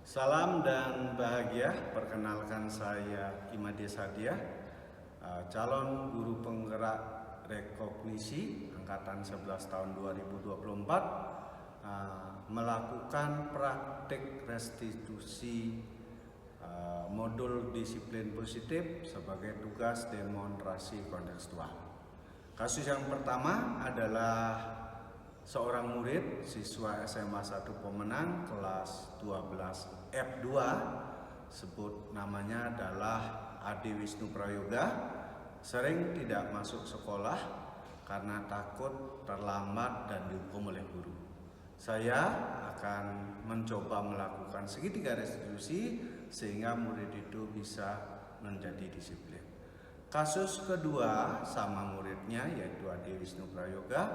Salam dan bahagia, perkenalkan saya Imade Sadia, calon guru penggerak rekognisi Angkatan 11 tahun 2024, melakukan praktik restitusi modul disiplin positif sebagai tugas demonstrasi kontekstual. Kasus yang pertama adalah seorang murid siswa SMA 1 Pemenang kelas 12 F2, sebut namanya adalah Adi Wisnu Prayoga, sering tidak masuk sekolah karena takut terlambat dan dihukum oleh guru. Saya akan mencoba melakukan segitiga restitusi sehingga murid itu bisa menjadi disiplin. Kasus kedua sama muridnya yaitu Adi Wisnu Prayoga,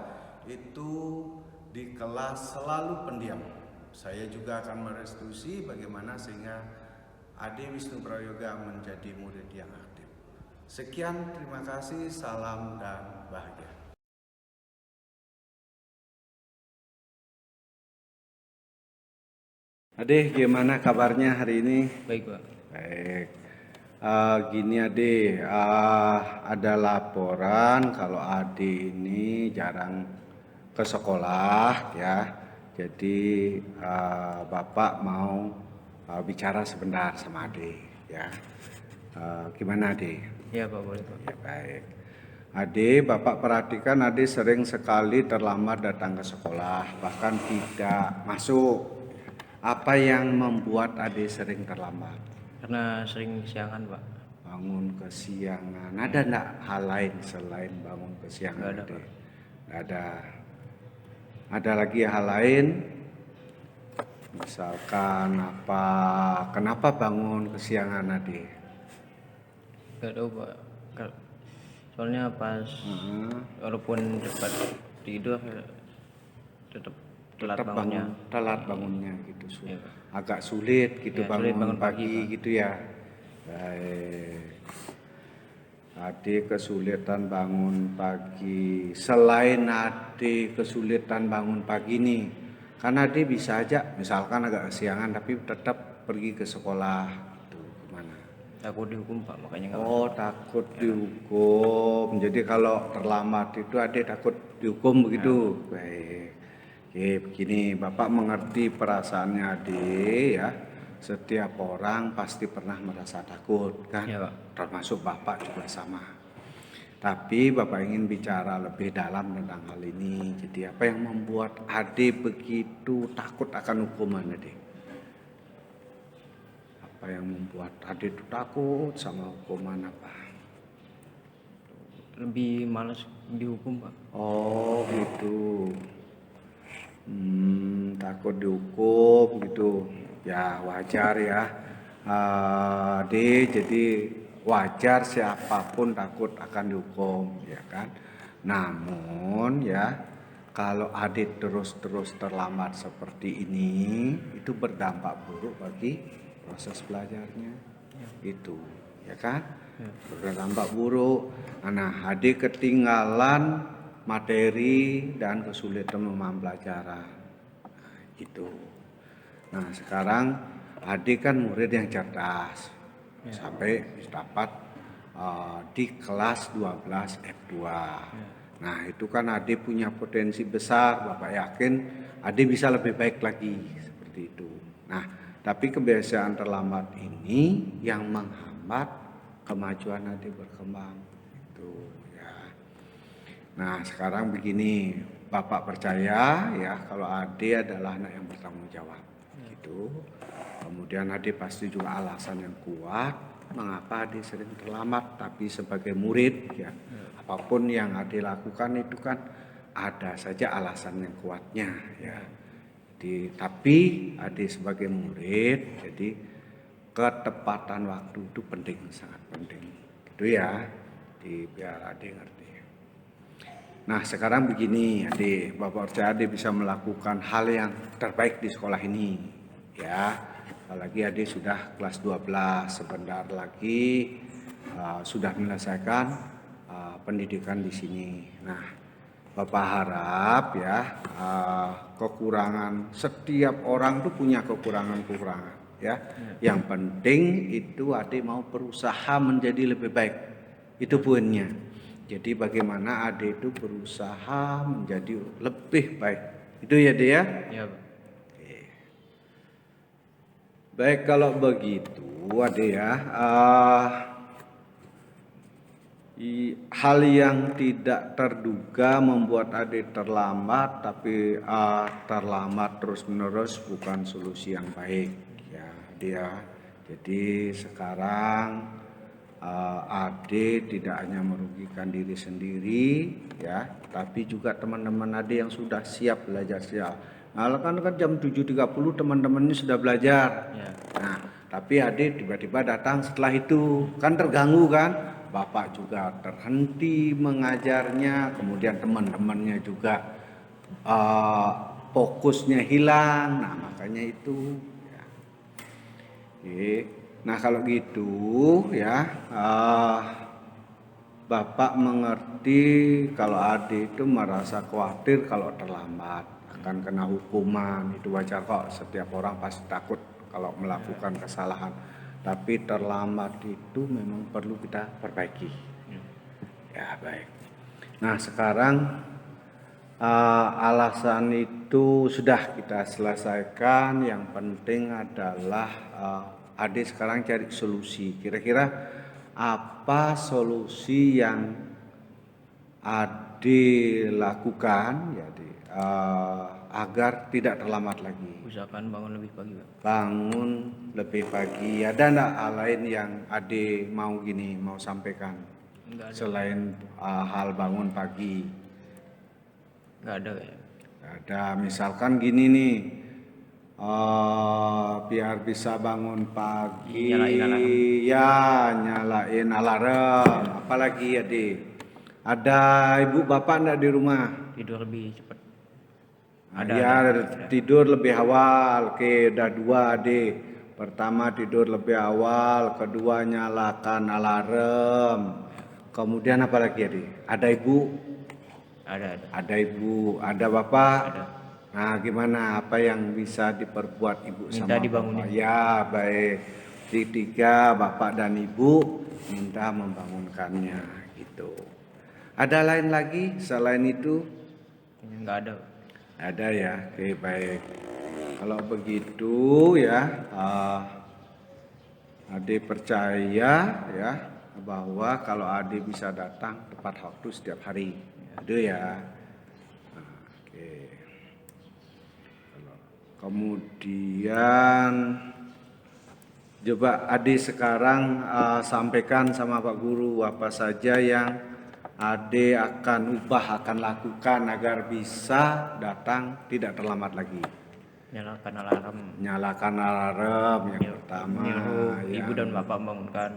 itu di kelas selalu pendiam. Saya juga akan merestitusi bagaimana sehingga Adi Wisnu Prayoga menjadi murid yang aktif. Sekian, terima kasih, salam dan bahagia. Ade, gimana kabarnya hari ini? Baik, Pak. Baik. Gini Ade, ada laporan kalau Ade ini jarang ke sekolah ya. Jadi Bapak mau bicara sebentar sama Ade ya. Gimana Ade? Iya, Pak, boleh, Pak. Ya, baik. Ade, Bapak perhatikan Ade sering sekali terlambat datang ke sekolah, bahkan tidak masuk. Apa yang membuat Ade sering terlambat? Karena sering kesiangan, Pak. Bangun kesiangan. Ada enggak hal lain selain bangun kesiangan? Nggak ada, Ade? Pak. Nggak ada. Ada lagi hal lain? Misalkan kenapa bangun kesiangan Ade? Nggak tahu, Pak. Soalnya pas walaupun cepat tidur tetap telat bangunnya. Telat bangunnya gitu. Iya, Pak. Agak sulit gitu Ya, sulit bangun pagi, Pak. gitu ya. Baik. Ade kesulitan bangun pagi. Selain Ade kesulitan bangun pagi nih, kan Ade bisa aja misalkan agak kesiangan tapi tetap pergi ke sekolah. Gitu, gimana? Takut dihukum, Pak, makanya nggak Oh, masuk. takut dihukum. Jadi kalau terlambat itu Ade takut dihukum begitu. Baik. Oke, begini, Bapak mengerti perasaannya Ade ya. Setiap orang pasti pernah merasa takut kan? Iya, Pak. Termasuk Bapak juga sama. Tapi Bapak ingin bicara lebih dalam tentang hal ini. Jadi apa yang membuat Ade begitu takut akan hukuman Ade? Apa yang membuat Ade itu takut sama hukuman apa? Lebih malas dihukum, Pak. Oh gitu. Takut dihukum gitu. Ya wajar ya. Ade jadi wajar siapapun takut akan dihukum ya kan. Namun ya kalau Ade terus-terus terlambat seperti ini itu berdampak buruk bagi proses belajarnya. Itu ya kan. Berdampak buruk. Nah, Ade ketinggalan materi dan kesulitan memahami pelajaran. Gitu. Nah, sekarang Ade kan murid yang cerdas. Sampai dapat di kelas 12 F2. Nah, itu kan Ade punya potensi besar. Bapak yakin Ade bisa lebih baik lagi seperti itu. Nah, tapi kebiasaan terlambat ini yang menghambat kemajuan Ade berkembang. Itu ya. Nah, sekarang begini, Bapak percaya ya kalau Ade adalah anak yang bertanggung jawab. Gitu. Kemudian Ade pasti juga alasan yang kuat mengapa Ade sering terlambat, tapi sebagai murid ya apapun yang Ade lakukan itu kan ada saja alasan yang kuatnya ya. Tapi Ade sebagai murid jadi ketepatan waktu itu penting, sangat penting. Gitu ya. Biar Ade ngerti. Nah, sekarang begini, Ade, Bapak percaya Ade bisa melakukan hal yang terbaik di sekolah ini. Ya, apalagi Ade sudah kelas 12, sebentar lagi sudah menyelesaikan pendidikan di sini. Nah, Bapak harap ya kekurangan, setiap orang tuh punya kekurangan-kekurangan ya. Yang penting itu adik mau berusaha menjadi lebih baik. Itu poinnya. Jadi bagaimana adik itu berusaha menjadi lebih baik. Itu ya dia. Ya Pak. Baik kalau begitu adik ya. Hal yang tidak terduga membuat adik terlambat, tapi terlambat terus-menerus bukan solusi yang baik ya dia. Jadi sekarang adik tidak hanya merugikan diri sendiri ya, tapi juga teman-teman adik yang sudah siap belajar siap. Nah, kan jam 7.30 teman-temannya sudah belajar. Ya. Nah, tapi adik tiba-tiba datang setelah itu, kan terganggu kan? Bapak juga terhenti mengajarnya, kemudian teman-temannya juga fokusnya hilang. Nah, makanya itu ya. Oke. Nah, kalau gitu ya, Bapak mengerti kalau adik itu merasa khawatir kalau terlambat akan kena hukuman. Itu wajar kok, setiap orang pasti takut kalau melakukan kesalahan. Tapi terlambat itu memang perlu kita perbaiki. Ya baik. Nah sekarang alasan itu sudah kita selesaikan. Yang penting adalah adik sekarang cari solusi. Kira-kira apa solusi yang adik lakukan ya agar tidak terlambat lagi? Usahakan bangun lebih pagi Pak. Bangun lebih pagi. Ada enggak hal lain yang adik mau sampaikan? Enggak ada. Selain hal bangun pagi. Enggak ada kayak. Ada misalkan gini nih. Biar bisa bangun pagi. Nyalain alarm. Ya, nyalain alarm. Apalagi adik? Ada ibu bapak enggak di rumah? Tidur lebih cepat. Tidur lebih awal. Oke, udah 2 adik. Pertama tidur lebih awal, kedua nyalakan alarm. Kemudian apa lagi adik? Ada ibu? Ada. Ada ibu, ada bapak? Ada. Nah, gimana? Apa yang bisa diperbuat ibu Minta sama dibangunin. bapak? Ya, baik. Tiga, bapak dan ibu minta membangunkannya gitu. Ada lain lagi selain itu? Enggak ada. Ada ya, oke baik. Kalau begitu ya, adik percaya ya bahwa kalau adik bisa datang tepat waktu setiap hari, itu ya. Nah, oke. Kemudian coba adik sekarang sampaikan sama Pak Guru apa saja yang adik akan lakukan agar bisa datang tidak terlambat lagi. Nyalakan alarm. Nyalakan alarm yang pertama. Nyuruh Ya. ibu dan bapak membangunkan.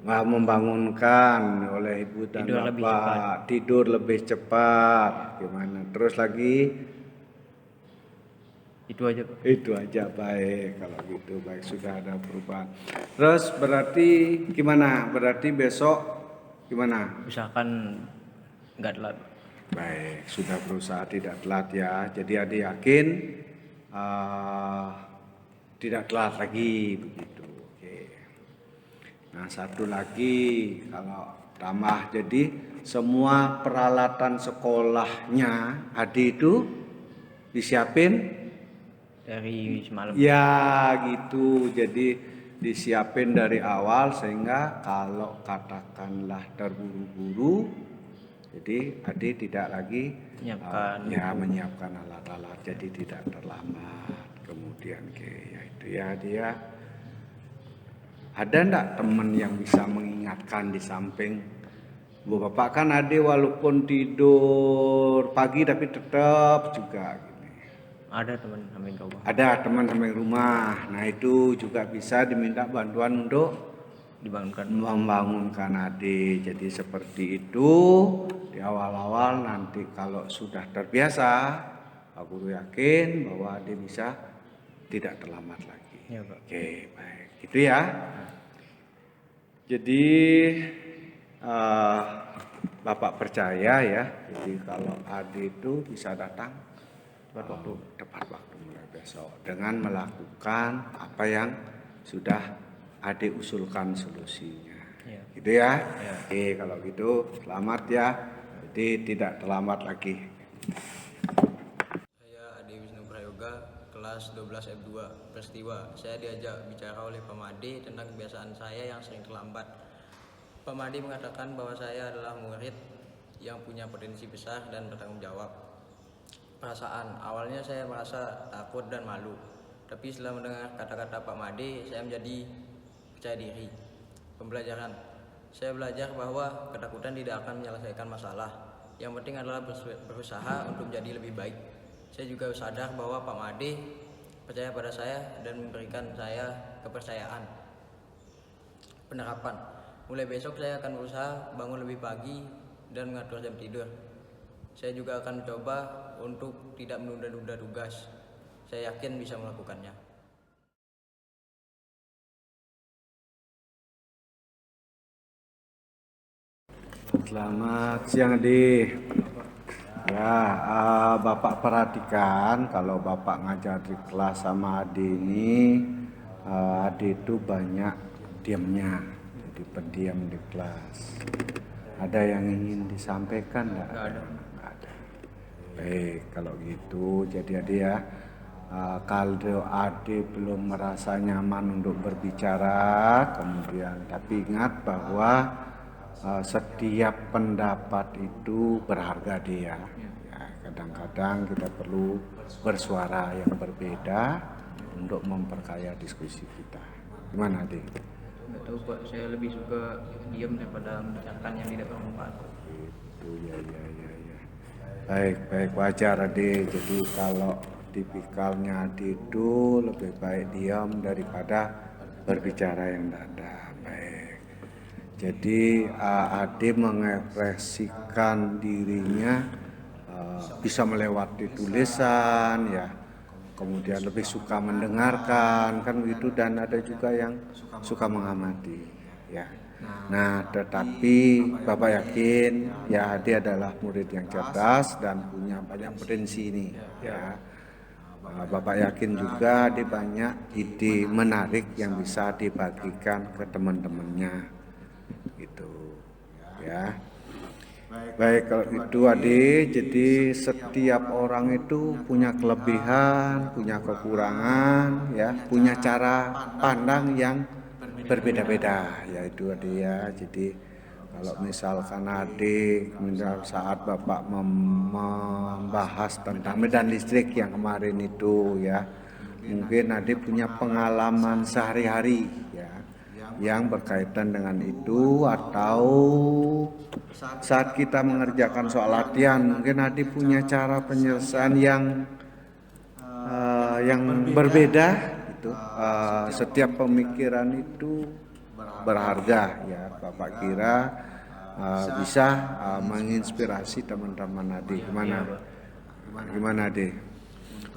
Membangunkan oleh ibu dan Tidur lebih bapak. Tidur lebih cepat. Gimana? Terus lagi? Itu aja Pak. Itu aja baik. Kalau gitu baik, sudah ada perubahan. Terus berarti gimana? Berarti besok gimana? Usahakan enggak telat. Baik, sudah berusaha tidak telat ya. Jadi adik yakin tidak telat lagi begitu. Oke. Nah satu lagi kalau tambah, jadi semua peralatan sekolahnya adik itu disiapin Dari semalam. ya gitu. Jadi disiapin dari awal sehingga kalau katakanlah terburu-buru, jadi adik tidak lagi menyiapkan alat-alat, jadi tidak terlambat. Kemudian ya itu ya dia. Ada enggak teman yang bisa mengingatkan di samping Bu Bapak? Kan adik walaupun tidur pagi tapi tetap juga gini. Ada teman samping rumah. Ada teman samping rumah. Nah itu juga bisa diminta bantuan untuk membangunkan adik. Jadi seperti itu di awal-awal, nanti kalau sudah terbiasa Pak Guru yakin bahwa adik bisa tidak terlambat lagi. Ya, Pak. Oke baik, itu ya. Jadi Bapak percaya ya. Jadi kalau adik itu bisa datang tepat waktu mulai besok dengan melakukan apa yang sudah adik usulkan solusinya. Iya. Gitu ya. Iya. Oke, kalau gitu selamat ya. Jadi tidak terlambat lagi. Saya Ade Wisnu Prayoga, kelas 12 F2. Peristiwa, saya diajak bicara oleh Pak Made tentang kebiasaan saya yang sering terlambat. Pak Made mengatakan bahwa saya adalah murid yang punya potensi besar dan bertanggung jawab. Perasaan, awalnya saya merasa takut dan malu. Tapi setelah mendengar kata-kata Pak Made, saya menjadi percaya diri. Pembelajaran, saya belajar bahwa ketakutan tidak akan menyelesaikan masalah. Yang penting adalah berusaha untuk menjadi lebih baik. Saya juga sadar bahwa Pak Made percaya pada saya dan memberikan saya kepercayaan. Penerapan, mulai besok saya akan berusaha bangun lebih pagi dan mengatur jam tidur. Saya juga akan mencoba untuk tidak menunda-nunda tugas. Saya yakin bisa melakukannya. Selamat siang Adi. Ya, Bapak perhatikan kalau Bapak ngajar di kelas sama Adi ini, Adi itu banyak diamnya, jadi pendiam di kelas. Ada yang ingin disampaikan enggak? Nggak ada. Nggak ada. Baik, kalau gitu jadi Adi ya. Kalau Adi belum merasa nyaman untuk berbicara, kemudian tapi ingat bahwa setiap pendapat itu berharga dia. Ya, kadang-kadang kita perlu bersuara yang berbeda untuk memperkaya diskusi kita. Gimana, Adi? Nggak tahu Pak, saya lebih suka diam daripada mendengarkan yang tidak bermanfaat. Itu ya. Baik wajar Adi. Jadi kalau tipikalnya Adi itu lebih baik diam daripada berbicara yang tidak ada. Baik. Jadi Adi mengekspresikan dirinya bisa melewati tulisan ya. Kemudian lebih suka mendengarkan kan begitu, dan ada juga yang suka mengamati ya. Nah, tetapi Bapak yakin ya Adi adalah murid yang cerdas dan punya banyak potensi ini ya. Bapak yakin juga Adi banyak ide menarik yang bisa dibagikan ke teman-temannya gitu ya. Baik, kalau itu Adi, jadi setiap orang itu punya kelebihan, punya kekurangan, ya, punya cara pandang yang berbeda-beda, yaitu Adi ya. Jadi kalau misalkan Adi, saat Bapak membahas tentang medan listrik yang kemarin itu ya, mungkin Adi punya pengalaman sehari-hari ya, yang berkaitan dengan itu, atau saat kita mengerjakan soal latihan mungkin Adi punya cara penyelesaian yang berbeda gitu. Setiap pemikiran itu berharga ya. Bapak kira bisa menginspirasi teman-teman Adi. Gimana Adi?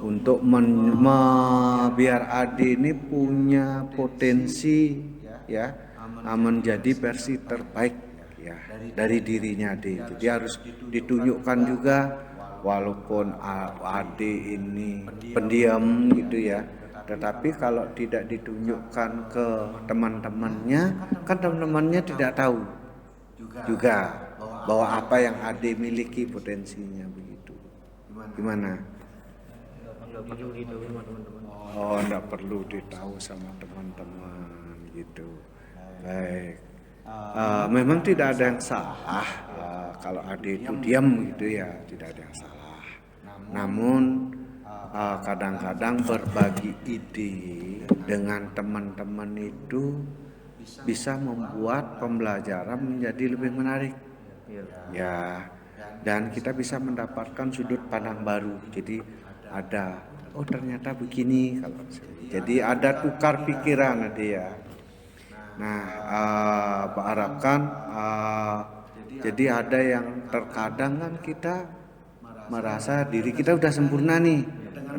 Untuk biar Adi ini punya potensi ya, menjadi versi terbaik ya dari dirinya Adi. Jadi harus ditunjukkan juga, walaupun Adi ini pendiam gitu ya, tetapi kalau tidak ditunjukkan ke teman-temannya, kan teman-temannya tidak tahu juga bahwa apa yang Adi miliki potensinya begitu. Gimana? Nggak perlu ditahu sama teman-teman. Oh, enggak perlu ditahu sama teman-teman gitu. Baik. Memang tidak ada yang salah kalau Adi itu diam gitu ya, tidak ada yang salah. Namun kadang-kadang berbagi ide dengan teman-teman itu bisa membuat pembelajaran menjadi lebih menarik. Ya, dan kita bisa mendapatkan sudut pandang baru. Jadi ada, oh ternyata begini kalau jadi ada tukar pikiran nanti ya. Nah, Pak harapkan jadi ada yang terkadang kan kita merasa diri kita udah sempurna nih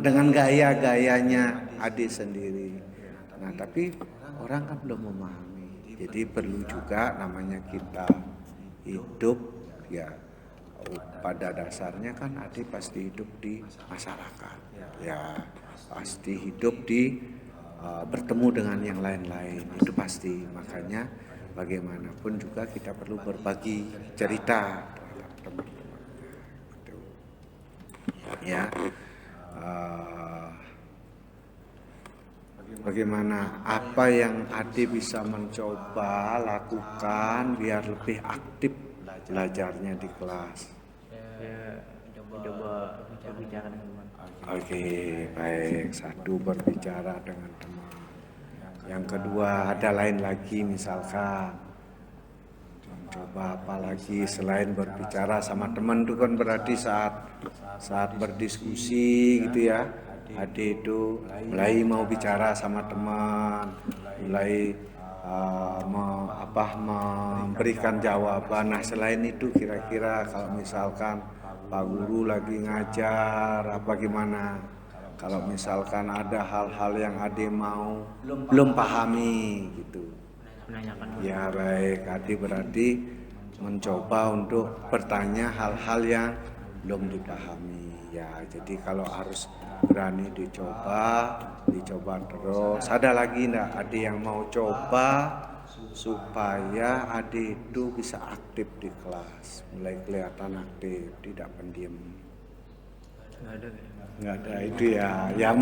dengan gaya-gayanya Adi sendiri. Nah, tapi orang kan belum memahami. Jadi perlu juga namanya kita hidup ya. Pada dasarnya kan Adi pasti hidup di masyarakat ya, pasti hidup di bertemu dengan yang lain-lain, itu pasti. Makanya bagaimanapun juga kita perlu berbagi cerita terhadap teman-teman. Gitu. Ya, bagaimana apa yang Ade bisa mencoba lakukan biar lebih aktif belajarnya di kelas? Ya, coba berbicara dengan teman. Oke, baik. Satu, berbicara dengan teman. Yang kedua, ada lain lagi, misalkan mencoba apa lagi selain berbicara sama teman itu kan berarti saat berdiskusi gitu ya. Ade itu mulai mau bicara sama teman, mulai memberikan jawaban. Nah, selain itu kira-kira kalau misalkan Pak Guru lagi ngajar apa gimana? Kalau misalkan ada hal-hal yang Ade mau belum pahami gitu. Menanyakan. Ya baik, Ade berarti mencoba untuk bertanya hal-hal yang belum dipahami. Ya, jadi kalau harus berani dicoba terus. Ada lagi enggak Ade yang mau coba supaya Ade itu bisa aktif di kelas, mulai kelihatan aktif, tidak pendiam? Nggak ada. Nggak ada itu ya. Ya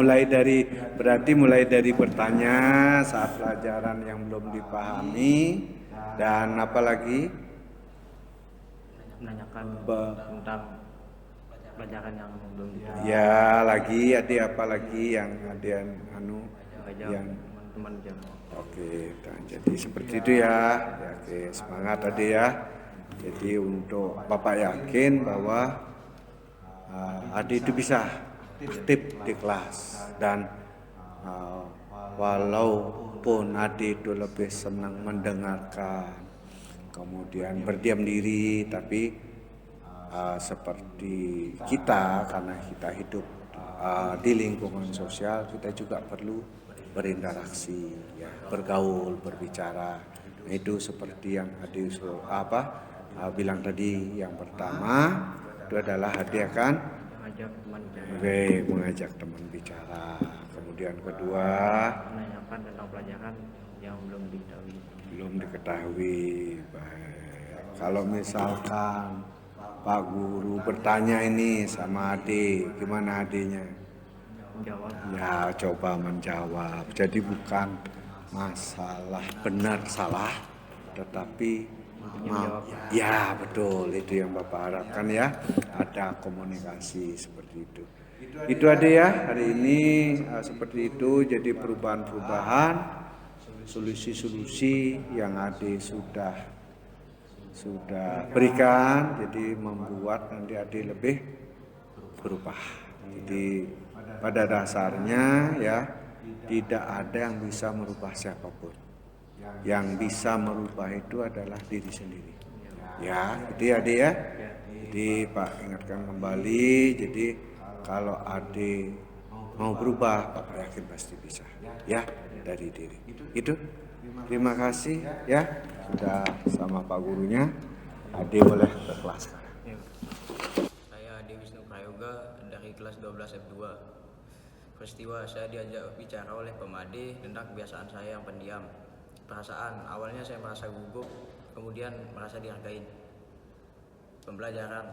berarti mulai dari bertanya saat pelajaran yang belum dipahami, dan apalagi Menanyakan tentang pelajaran yang belum dipahami. ya lagi ada apa lagi yang ada yang Teman-teman jangan. oke. Dan jadi seperti itu ya. Ya, oke, semangat tadi ya. Jadi untuk Bapak yakin bahwa Ade itu bisa aktif di kelas, dan walaupun Ade itu lebih senang mendengarkan, kemudian berdiam diri, tapi seperti kita, karena kita hidup di lingkungan sosial, kita juga perlu berinteraksi, ya, bergaul, berbicara. Nah, itu seperti yang Ade bilang tadi. Yang pertama itu adalah Ade akan mengajak teman bicara. Kemudian kedua, Menanyakan tentang pelajaran yang belum diketahui. Baik. Kalau misalkan Pak Guru bertanya ini sama Ade, gimana Adenya? Menjawab. Ya, coba menjawab. Jadi bukan masalah benar salah, tetapi ya betul, itu yang Bapak harapkan ya, ada komunikasi seperti itu. Itu ada ya hari ini, seperti itu. Jadi perubahan-perubahan, solusi-solusi yang Ade sudah berikan, jadi membuat nanti Ade lebih berubah. Jadi pada dasarnya ya, tidak ada yang bisa merubah siapapun. Yang bisa merubah itu adalah diri sendiri. Ya, itu ya Ade ya. Jadi Pak ingatkan kembali, jadi kalau Ade mau berubah, Pak yakin pasti bisa. Ya, dari diri. Itu. Terima kasih ya sudah sama Pak Gurunya. Ade boleh ke kelas. Saya Ade Wisnu Prayoga dari kelas 12 F2. Peristiwa saya diajak bicara oleh Pemade tentang kebiasaan saya yang pendiam. Perasaan awalnya saya merasa gugup, kemudian merasa dihargai. Pembelajaran,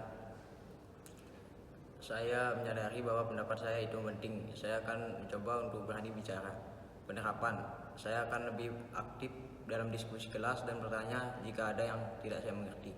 saya menyadari bahwa pendapat saya itu penting. Saya akan mencoba untuk berani bicara. Penerapan, saya akan lebih aktif dalam diskusi kelas dan bertanya jika ada yang tidak saya mengerti.